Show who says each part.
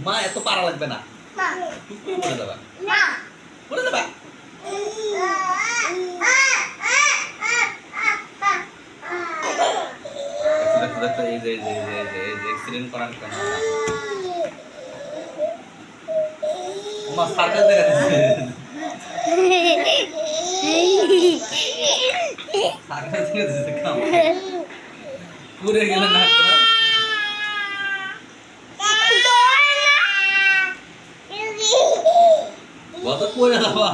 Speaker 1: মা এত পারা লাগবে না, টুকটুক করে দেবা, করে দেবা। এই যে অ্যাক্সিডেন্ট করার কেন মা সার্কাস দেখা দিচ্ছে, সার্কাস দেখা দিচ্ছে কাম পুরে গেল না কত করে যাবা।